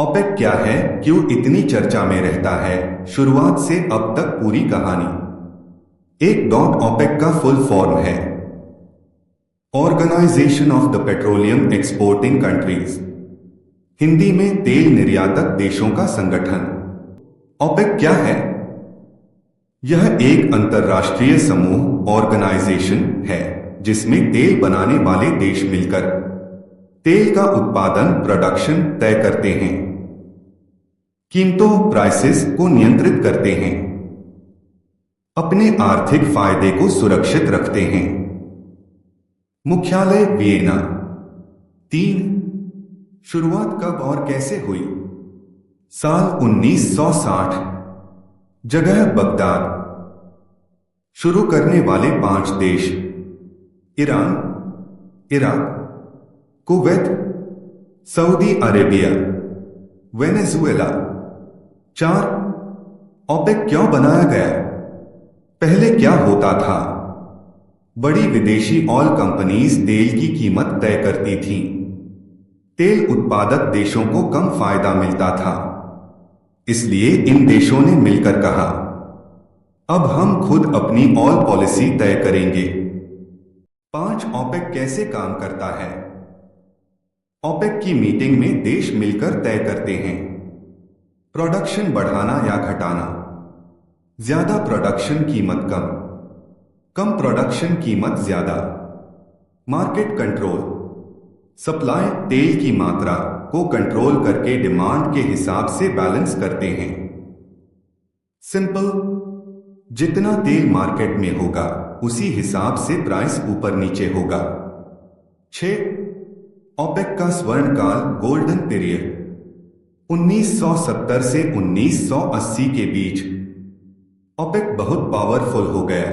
OPEC क्या है, क्यों इतनी चर्चा में रहता है, शुरुआत से अब तक पूरी कहानी। एक डॉट ओपेक का फुल फॉर्म है organisation of the petroleum exporting countries, Hindi में तेल निर्यातक देशों का संगठन। ओपेक क्या है? यह एक अंतर्राष्ट्रीय समूह ऑर्गेनाइजेशन है जिसमें तेल बनाने वाले देश मिलकर तेल का उत्पादन प्रोडक्शन तय करते हैं, कीमतों प्राइसेस को नियंत्रित करते हैं, अपने आर्थिक फायदे को सुरक्षित रखते हैं। मुख्यालय वियना। 3 शुरुआत कब और कैसे हुई? साल 1960। जगह बगदाद। शुरू करने वाले 5 देश Iran, Iraq, Kuwait, Saudi Arabia, Venezuela. 4 OPEC क्यों बनाया गया? पहले क्या होता था? बड़ी विदेशी ऑयल कंपनीज तेल की कीमत तय करती थीं। तेल उत्पादक देशों को कम फायदा मिलता था, इसलिए इन देशों ने मिलकर कहा, अब हम खुद अपनी ऑयल पॉलिसी तय करेंगे। 5 ओपेक कैसे काम करता है? ओपेक की मीटिंग में देश मिलकर तय करते हैं प्रोडक्शन बढ़ाना या घटाना। ज्यादा प्रोडक्शन कीमत कम, कम प्रोडक्शन कीमत ज्यादा। मार्केट कंट्रोल, सप्लाई तेल की मात्रा को कंट्रोल करके डिमांड के हिसाब से बैलेंस करते हैं। सिंपल, जितना तेल मार्केट में होगा उसी हिसाब से प्राइस ऊपर नीचे होगा। 6 ओपेक का स्वर्णकाल गोल्डन पीरियड 1970 से 1980 के बीच। ओपेक बहुत पावरफुल हो गया,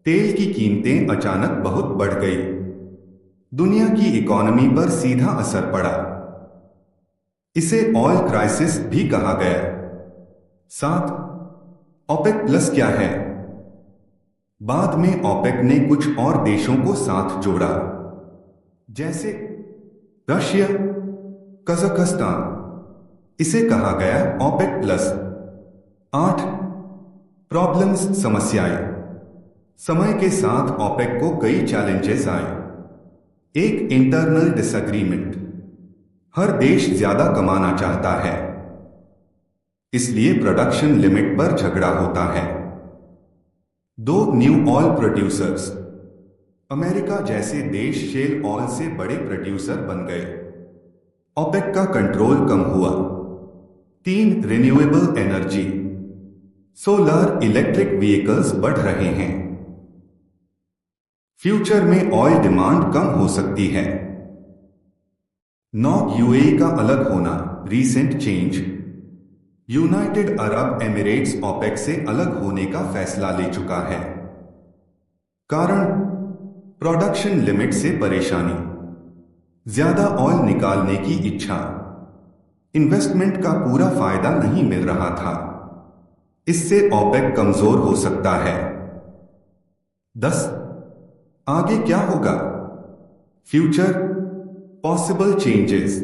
तेल की कीमतें अचानक बहुत बढ़ गई, दुनिया की इकोनॉमी पर सीधा असर पड़ा। इसे ऑयल क्राइसिस भी कहा गया। 7 ओपेक प्लस क्या है? बाद में ओपेक ने कुछ और देशों को साथ जोड़ा, जैसे रशिया, कजाकिस्तान। इसे कहा गया ओपेक प्लस। 8 प्रॉब्लम्स, समस्याएं। समय के साथ ओपेक को कई चैलेंजेस आए। एक इंटरनल डिसएग्रीमेंट, हर देश ज्यादा कमाना चाहता है, इसलिए प्रोडक्शन लिमिट पर झगड़ा होता है। 2 न्यू ऑयल प्रोड्यूसर्स, अमेरिका जैसे देश शेल ऑयल से बड़े प्रोड्यूसर बन गए, ओपेक का कंट्रोल कम हुआ। 3 renewable energy, solar electric vehicles बढ़ रहे हैं, फ्यूचर में ऑयल डिमांड कम हो सकती है। 9 यूएई का अलग होना, recent change. United Arab Emirates OPEC से अलग होने का फैसला ले चुका है। कारण प्रोडक्शन लिमिट से परेशानी, ज्यादा ऑयल निकालने की इच्छा, इन्वेस्टमेंट का पूरा फायदा नहीं मिल रहा था, इससे ओपेक कमजोर हो सकता है। 10 आगे क्या होगा? फ्यूचर पॉसिबल चेंजेस,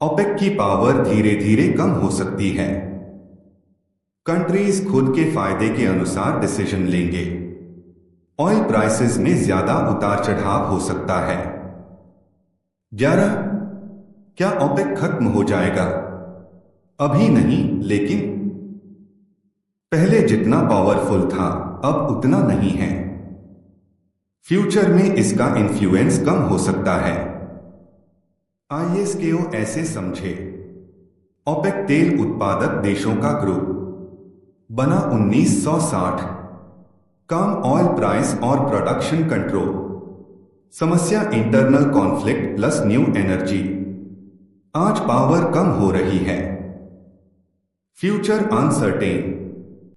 ओपेक की पावर धीरे धीरे कम हो सकती है, कंट्रीज खुद के फायदे के अनुसार डिसीजन लेंगे, ऑयल प्राइसेस में ज्यादा उतार चढ़ाव हो सकता है। 11 क्या ओपेक खत्म हो जाएगा? अभी नहीं, लेकिन पहले जितना पावरफुल था अब उतना नहीं है। फ्यूचर में इसका इन्फ्लुएंस कम हो सकता है। आईएसकेओ ऐसे समझे, ओपेक तेल उत्पादक देशों का ग्रुप बना 1960। काम ऑयल प्राइस और प्रोडक्शन कंट्रोल। समस्या internal conflict plus new energy. आज पावर कम हो रही है, फ्यूचर अनसर्टेन।